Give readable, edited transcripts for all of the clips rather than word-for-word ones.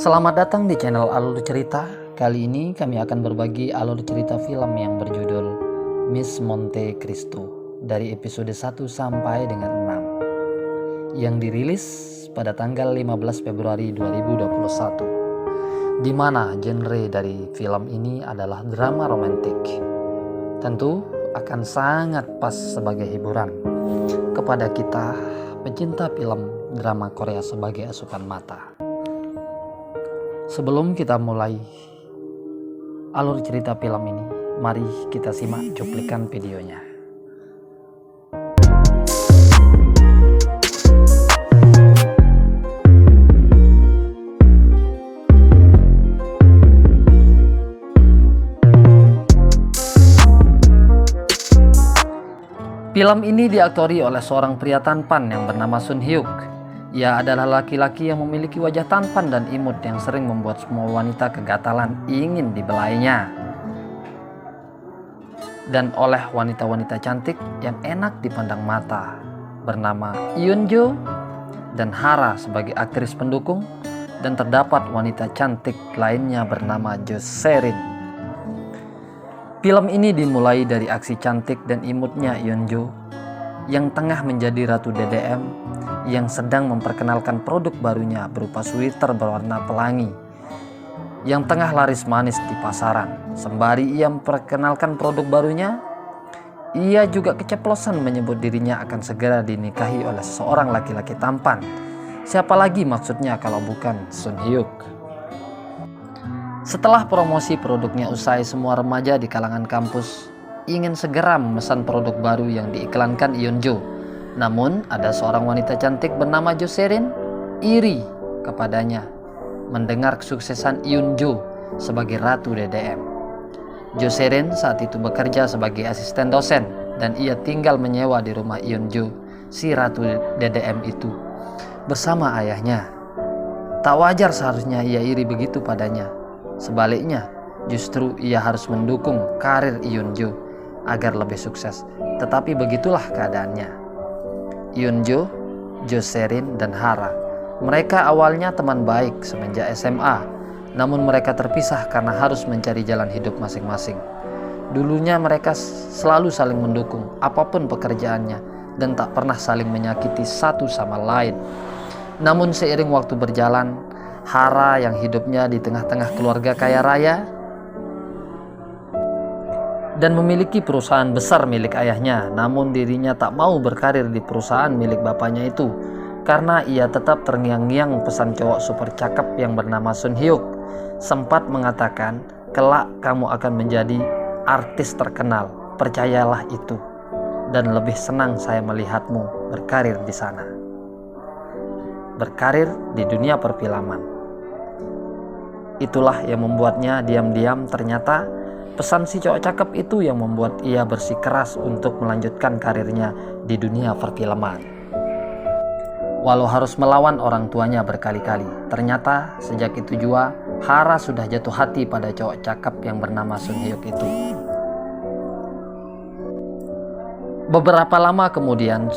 Selamat datang di channel Alur Cerita. Kali ini kami akan berbagi alur cerita film yang berjudul Miss Monte Cristo dari episode 1 sampai dengan 6 yang dirilis pada tanggal 15 Februari 2021, di mana genre dari film ini adalah drama romantik. Tentu akan sangat pas sebagai hiburan kepada kita pecinta film drama Korea sebagai asupan mata. Sebelum kita mulai alur cerita film ini, mari kita simak cuplikan videonya. Film ini diaktori oleh seorang pria tampan yang bernama Sun Hyuk. Ia adalah laki-laki yang memiliki wajah tampan dan imut yang sering membuat semua wanita kegatalan ingin dibelainya. Dan oleh wanita-wanita cantik yang enak dipandang mata bernama Eunjo dan Hara sebagai aktris pendukung, dan terdapat wanita cantik lainnya bernama Jo Serin. Film ini dimulai dari aksi cantik dan imutnya Eunjo yang tengah menjadi ratu DDM yang sedang memperkenalkan produk barunya berupa sweater berwarna pelangi yang tengah laris manis di pasaran. Sembari ia memperkenalkan produk barunya, ia juga keceplosan menyebut dirinya akan segera dinikahi oleh seorang laki-laki tampan. Siapa lagi maksudnya kalau bukan Sun Hyuk. Setelah promosi produknya usai, semua remaja di kalangan kampus ingin segera memesan produk baru yang diiklankan Eunjo. Namun ada seorang wanita cantik bernama Jo Serin iri kepadanya mendengar kesuksesan Eunjo sebagai ratu DDM. Jo Serin saat itu bekerja sebagai asisten dosen dan ia tinggal menyewa di rumah Eunjo, si ratu DDM itu, bersama ayahnya. Tak wajar seharusnya ia iri begitu padanya. Sebaliknya, justru ia harus mendukung karir Eunjo agar lebih sukses. Tetapi begitulah keadaannya. Eunjo, Jo Serin, dan Hara. Mereka awalnya teman baik semenjak SMA, namun mereka terpisah karena harus mencari jalan hidup masing-masing. Dulunya mereka selalu saling mendukung apapun pekerjaannya dan tak pernah saling menyakiti satu sama lain. Namun seiring waktu berjalan, Hara yang hidupnya di tengah-tengah keluarga kaya raya dan memiliki perusahaan besar milik ayahnya, namun dirinya tak mau berkarir di perusahaan milik bapaknya itu karena ia tetap terngiang-ngiang pesan cowok super cakep yang bernama Sun Hyuk. Sempat mengatakan, kelak kamu akan menjadi artis terkenal, percayalah itu, dan lebih senang saya melihatmu berkarir di sana, berkarir di dunia perfilman. Itulah yang membuatnya diam-diam ternyata pesan si cowok cakep itu yang membuat ia bersikeras untuk melanjutkan karirnya di dunia perfilman. Walau harus melawan orang tuanya berkali-kali, ternyata sejak itu juga Hara sudah jatuh hati pada cowok cakep yang bernama Sun Hyuk itu. Beberapa lama kemudian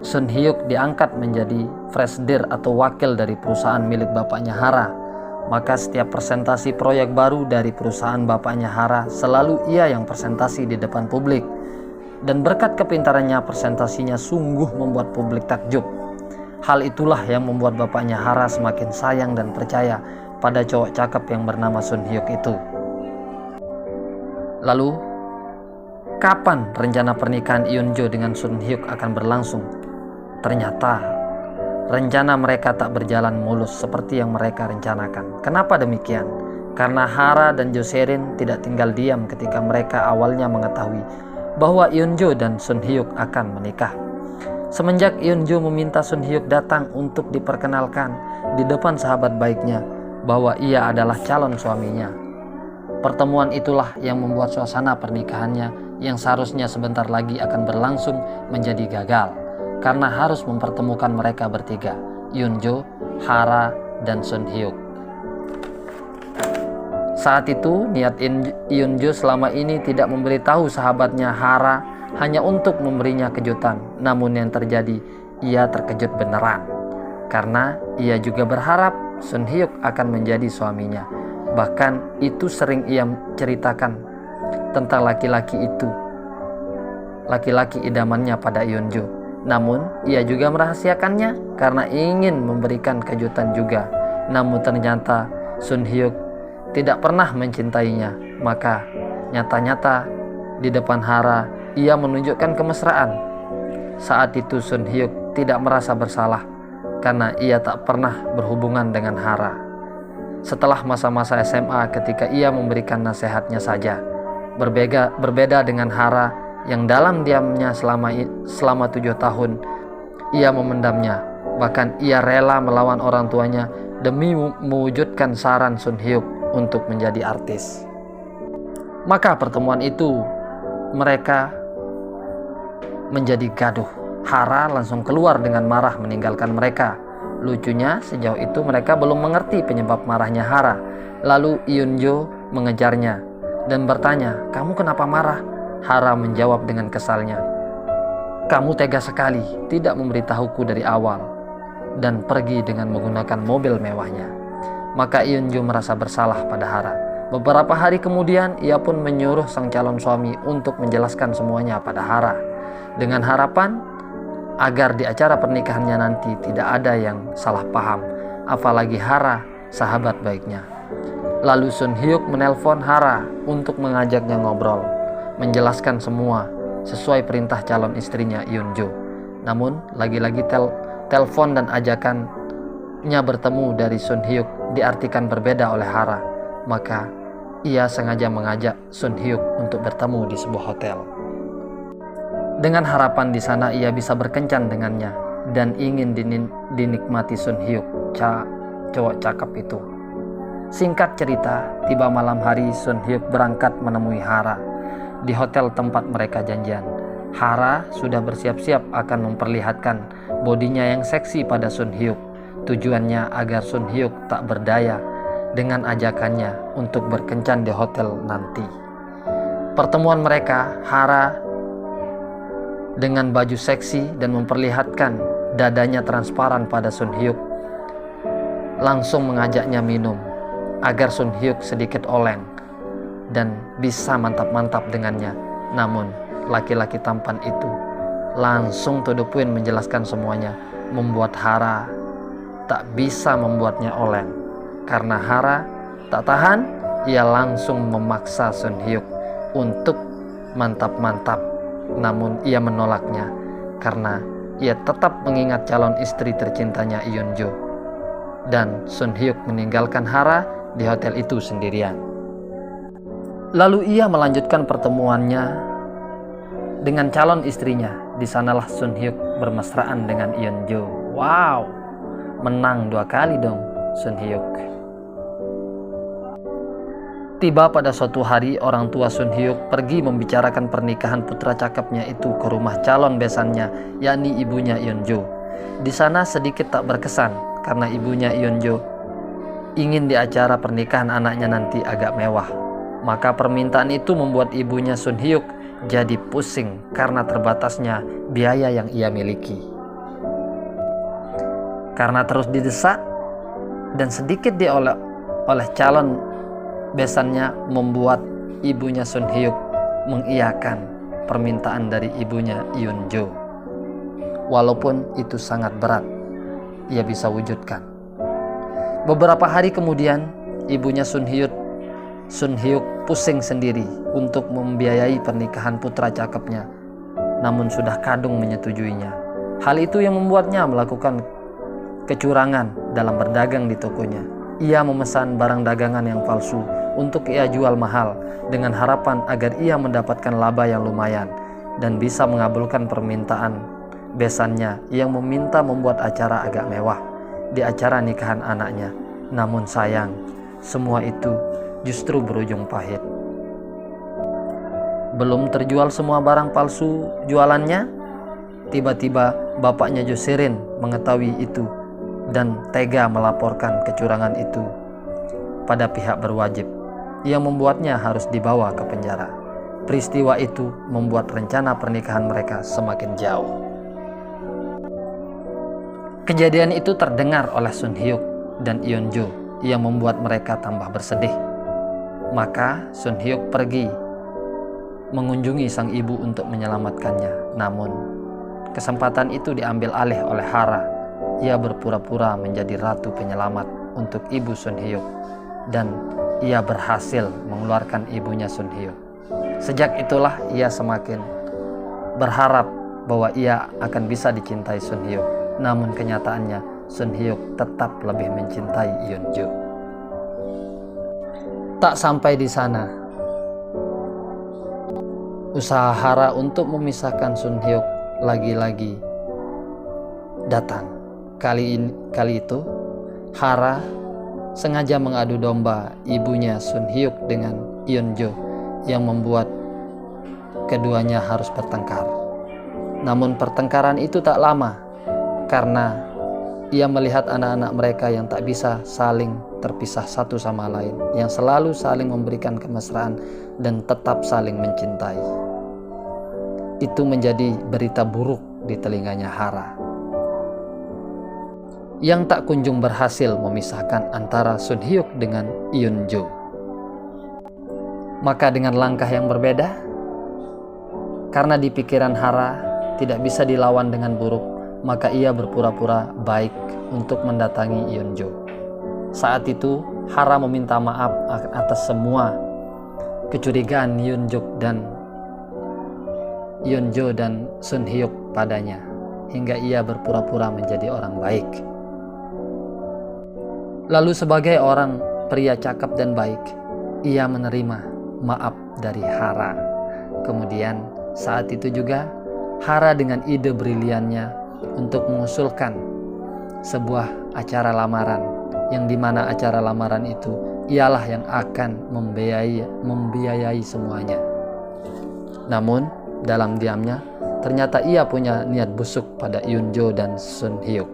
Sun Hyuk diangkat menjadi presidir atau wakil dari perusahaan milik bapaknya Hara. Maka setiap presentasi proyek baru dari perusahaan bapaknya Hara selalu ia yang presentasi di depan publik. Dan berkat kepintarannya presentasinya sungguh membuat publik takjub. Hal itulah yang membuat bapaknya Hara semakin sayang dan percaya pada cowok cakep yang bernama Sun Hyuk itu. Lalu, kapan rencana pernikahan Eunjo dengan Sun Hyuk akan berlangsung? Ternyata rencana mereka tak berjalan mulus seperti yang mereka rencanakan. Kenapa demikian? Karena Hara dan Jo Serin tidak tinggal diam ketika mereka awalnya mengetahui bahwa Eunjo dan Sun Hyuk akan menikah. Semenjak Eunjo meminta Sun Hyuk datang untuk diperkenalkan di depan sahabat baiknya bahwa ia adalah calon suaminya. Pertemuan itulah yang membuat suasana pernikahannya yang seharusnya sebentar lagi akan berlangsung menjadi gagal, karena harus mempertemukan mereka bertiga, Eunjo, Hara, dan Sun Hyuk. Saat itu niat Eunjo selama ini tidak memberitahu sahabatnya Hara hanya untuk memberinya kejutan. Namun yang terjadi, ia terkejut beneran. Karena ia juga berharap Sun Hyuk akan menjadi suaminya. Bahkan itu sering ia ceritakan tentang laki-laki idamannya pada Yeonjo. Namun ia juga merahasiakannya karena ingin memberikan kejutan juga. Namun ternyata Sun Hyuk tidak pernah mencintainya. Maka nyata-nyata di depan Hara ia menunjukkan kemesraan. Saat itu Sun Hyuk tidak merasa bersalah karena ia tak pernah berhubungan dengan Hara. Setelah masa-masa SMA ketika ia memberikan nasihatnya saja, berbeda dengan Hara yang dalam diamnya selama 7 tahun ia memendamnya. Bahkan ia rela melawan orang tuanya demi mewujudkan saran Sun Hyuk untuk menjadi artis. Maka pertemuan itu mereka menjadi gaduh. Hara langsung keluar dengan marah meninggalkan mereka. Lucunya sejauh itu mereka belum mengerti penyebab marahnya Hara. Lalu Yeonjo mengejarnya dan bertanya, "Kamu kenapa marah?" Hara menjawab dengan kesalnya, "Kamu tega sekali tidak memberitahuku dari awal," dan pergi dengan menggunakan mobil mewahnya. Maka Yeonjo merasa bersalah pada Hara. Beberapa hari kemudian ia pun menyuruh sang calon suami untuk menjelaskan semuanya pada Hara, dengan harapan agar di acara pernikahannya nanti tidak ada yang salah paham, apalagi Hara sahabat baiknya. Lalu Sun Hyuk menelpon Hara untuk mengajaknya ngobrol, menjelaskan semua sesuai perintah calon istrinya Yeonjo. Namun lagi-lagi telepon dan ajakannya bertemu dari Sun Hyuk diartikan berbeda oleh Hara. Maka ia sengaja mengajak Sun Hyuk untuk bertemu di sebuah hotel, dengan harapan di sana ia bisa berkencan dengannya dan ingin dinikmati Sun Hyuk, cowok cakep itu. Singkat cerita, tiba malam hari Sun Hyuk berangkat menemui Hara di hotel tempat mereka janjian. Hara sudah bersiap-siap akan memperlihatkan bodinya yang seksi pada Sun Hyuk. Tujuannya agar Sun Hyuk tak berdaya dengan ajakannya untuk berkencan di hotel nanti. Pertemuan mereka, Hara dengan baju seksi dan memperlihatkan dadanya transparan pada Sun Hyuk, langsung mengajaknya minum agar Sun Hyuk sedikit oleng dan bisa mantap-mantap dengannya. Namun laki-laki tampan itu langsung to the point menjelaskan semuanya, membuat Hara tak bisa membuatnya oleng. Karena Hara tak tahan, ia langsung memaksa Sun Hyuk untuk mantap-mantap. Namun ia menolaknya karena ia tetap mengingat calon istri tercintanya Yeonjo. Dan Sun Hyuk meninggalkan Hara di hotel itu sendirian. Lalu ia melanjutkan pertemuannya dengan calon istrinya. Di sanalah Sun Hyuk bermesraan dengan Yeonjo. Wow, menang 2 kali dong Sun Hyuk. Tiba pada suatu hari, orang tua Sun Hyuk pergi membicarakan pernikahan putra cakepnya itu ke rumah calon besannya, yakni ibunya Yeonjo. Di sana sedikit tak berkesan karena ibunya Yeonjo ingin di acara pernikahan anaknya nanti agak mewah. Maka permintaan itu membuat ibunya Sun Hyuk jadi pusing karena terbatasnya biaya yang ia miliki. Karena terus didesak dan sedikit diolah oleh calon besannya, membuat ibunya Sun Hyuk mengiyakan permintaan dari ibunya Yeonjo. Walaupun itu sangat berat, ia bisa wujudkan. Beberapa hari kemudian, ibunya Sun Hyuk pusing sendiri untuk membiayai pernikahan putra cakepnya, namun sudah kadung menyetujuinya. Hal itu yang membuatnya melakukan kecurangan dalam berdagang di tokonya. Ia memesan barang dagangan yang palsu untuk ia jual mahal dengan harapan agar ia mendapatkan laba yang lumayan dan bisa mengabulkan permintaan besannya yang meminta membuat acara agak mewah di acara nikahan anaknya. Namun sayang, semua itu justru berujung pahit. Belum terjual semua barang palsu jualannya, tiba-tiba bapaknya Jo Serin mengetahui itu dan tega melaporkan kecurangan itu pada pihak berwajib, yang membuatnya harus dibawa ke penjara. Peristiwa itu membuat rencana pernikahan mereka semakin jauh. Kejadian itu terdengar oleh Sun Hyuk dan Yeonjo yang membuat mereka tambah bersedih. Maka Sun Hyuk pergi mengunjungi sang ibu untuk menyelamatkannya. Namun kesempatan itu diambil alih oleh Hara. Ia berpura-pura menjadi ratu penyelamat untuk ibu Sun Hyuk dan ia berhasil mengeluarkan ibunya Sun Hyuk. Sejak itulah ia semakin berharap bahwa ia akan bisa dicintai Sun Hyuk. Namun kenyataannya Sun Hyuk tetap lebih mencintai Yeonjo. Tak sampai di sana, usaha Hara untuk memisahkan Sun Hyuk lagi-lagi datang. Kali itu Hara sengaja mengadu domba ibunya Sun Hyuk dengan Yeonjo yang membuat keduanya harus bertengkar. Namun pertengkaran itu tak lama karena ia melihat anak-anak mereka yang tak bisa saling terpisah satu sama lain, yang selalu saling memberikan kemesraan dan tetap saling mencintai. Itu menjadi berita buruk di telinganya Hara, yang tak kunjung berhasil memisahkan antara Sun Hyuk dengan Yeonjo. Maka dengan langkah yang berbeda, karena di pikiran Hara tidak bisa dilawan dengan buruk, maka ia berpura-pura baik untuk mendatangi Yeonjo. Saat itu Hara meminta maaf atas semua kecurigaan Yeonjo dan Sun Hyuk padanya, hingga ia berpura-pura menjadi orang baik. Lalu sebagai orang pria cakap dan baik, ia menerima maaf dari Hara. Kemudian saat itu juga Hara dengan ide briliannya untuk mengusulkan sebuah acara lamaran, yang dimana acara lamaran itu ialah yang akan membiayai semuanya. Namun dalam diamnya ternyata ia punya niat busuk pada Yeonjo dan Sun Hyuk.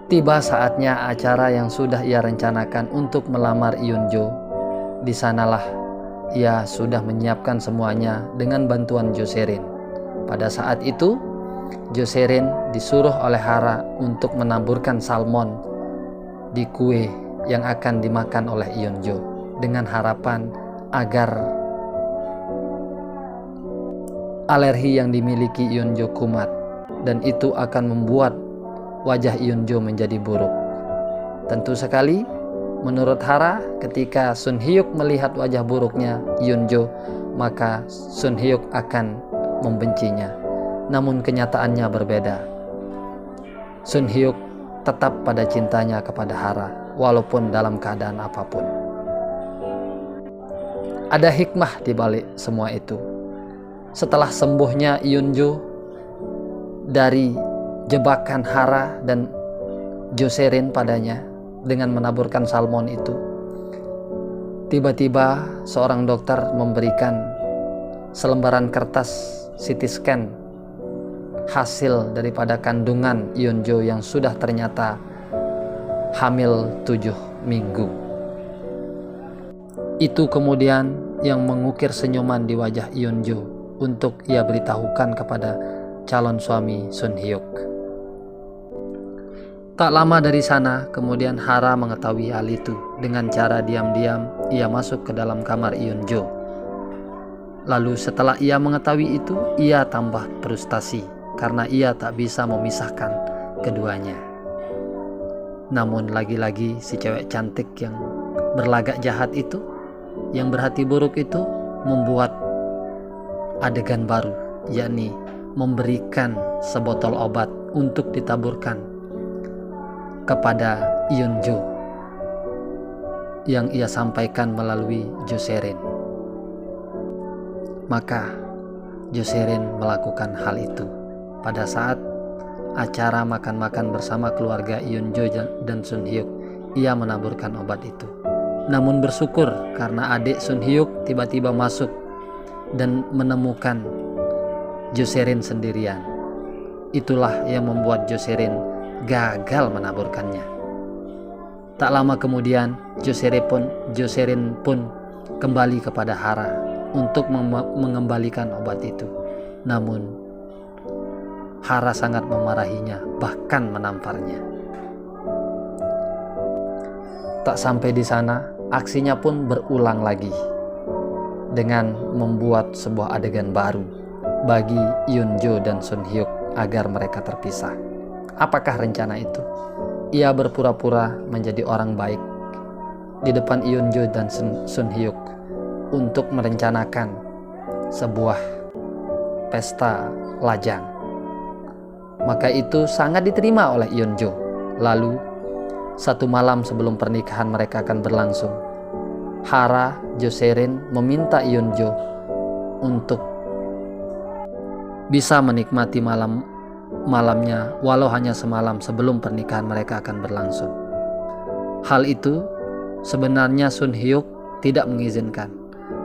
Tiba saatnya acara yang sudah ia rencanakan untuk melamar Yeonjo. Di sanalah ia sudah menyiapkan semuanya dengan bantuan Joserin. Pada saat itu Joserin disuruh oleh Hara untuk menaburkan salmon di kue yang akan dimakan oleh Yeonjo, dengan harapan agar alergi yang dimiliki Yeonjo kumat, dan itu akan membuat wajah Yeonjo menjadi buruk. Tentu sekali menurut Hara, ketika Sun Hyuk melihat wajah buruknya Yeonjo, maka Sun Hyuk akan membencinya. Namun kenyataannya berbeda. Sun Hyuk tetap pada cintanya kepada Hara, walaupun dalam keadaan apapun. Ada hikmah di balik semua itu. Setelah sembuhnya Yeonjo dari jebakan Hara dan Joserin padanya dengan menaburkan salmon itu, tiba-tiba seorang dokter memberikan selembaran kertas CT scan hasil daripada kandungan Yeonjo yang sudah ternyata hamil 7 minggu. Itu kemudian yang mengukir senyuman di wajah Yeonjo untuk ia beritahukan kepada calon suami Sun Hyuk. Tak lama dari sana, kemudian Hara mengetahui hal itu. Dengan cara diam-diam ia masuk ke dalam kamar Yeonjo. Lalu setelah ia mengetahui itu, ia tambah frustasi karena ia tak bisa memisahkan keduanya. Namun lagi-lagi si cewek cantik yang berlagak jahat itu, yang berhati buruk itu, membuat adegan baru, yakni memberikan sebotol obat untuk ditaburkan kepada Yeonjo yang ia sampaikan melalui Joserin. Maka Joserin melakukan hal itu pada saat acara makan-makan bersama keluarga Yeonjo dan Sun Hyuk. Ia menaburkan obat itu. Namun bersyukur karena adik Sun Hyuk tiba-tiba masuk dan menemukan Joserin sendirian. Itulah yang membuat Joserin gagal menaburkannya. Tak lama kemudian Joserin pun kembali kepada Hara untuk mengembalikan obat itu. Namun Hara sangat memarahinya, bahkan menamparnya. Tak sampai di sana, aksinya pun berulang lagi dengan membuat sebuah adegan baru bagi Eun-jo dan Sun Hyuk agar mereka terpisah. Apakah rencana itu? Ia berpura-pura menjadi orang baik di depan Eun-jo dan Sun Hyuk untuk merencanakan sebuah pesta lajang. Maka itu sangat diterima oleh Eun-jo. Lalu, satu malam sebelum pernikahan mereka akan berlangsung, Hara Joserin meminta Eun-jo untuk bisa menikmati malamnya walau hanya semalam sebelum pernikahan mereka akan berlangsung. Hal itu sebenarnya Sun Hyuk tidak mengizinkan,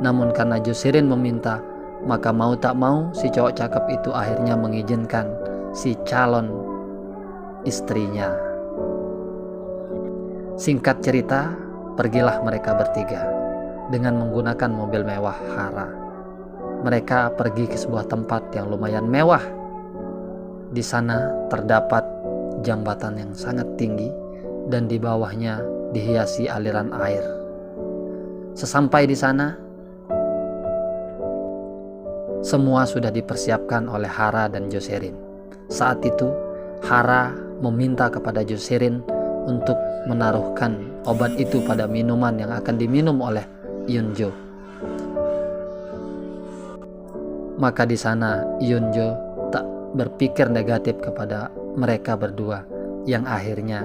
namun karena Joserin meminta, maka mau tak mau si cowok cakep itu akhirnya mengizinkan si calon istrinya. Singkat cerita, pergilah mereka bertiga dengan menggunakan mobil mewah Hara. Mereka pergi ke sebuah tempat yang lumayan mewah. Di sana terdapat jembatan yang sangat tinggi dan di bawahnya dihiasi aliran air. Sesampai di sana, semua sudah dipersiapkan oleh Hara dan Joserin. Saat itu, Hara meminta kepada Joserin untuk menaruhkan obat itu pada minuman yang akan diminum oleh Eun-jo. Maka di sana Eun-jo tak berpikir negatif kepada mereka berdua, yang akhirnya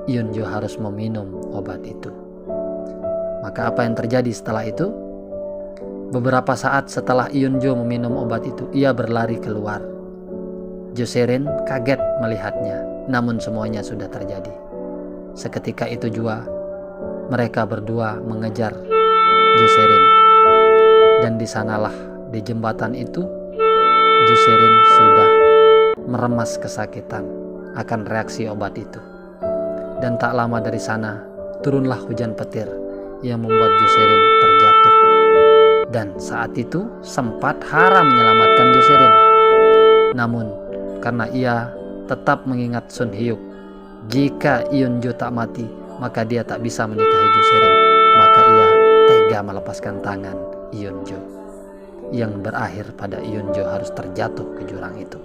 Eun-jo harus meminum obat itu. Maka apa yang terjadi setelah itu? Beberapa saat setelah Eun-jo meminum obat itu, ia berlari keluar. Joserin kaget melihatnya, namun semuanya sudah terjadi. Seketika itu juga mereka berdua mengejar Joserin, dan di sanalah di jembatan itu Joserin sudah meremas kesakitan akan reaksi obat itu. Dan tak lama dari sana turunlah hujan petir yang membuat Joserin terjatuh. Dan saat itu sempat Hara menyelamatkan Joserin, namun karena ia tetap mengingat Sun Hyuk, jika Eun-jo tak mati, maka dia tak bisa menikahi Joserin. Maka ia tega melepaskan tangan Eun-jo, yang berakhir pada Eun-jo harus terjatuh ke jurang itu.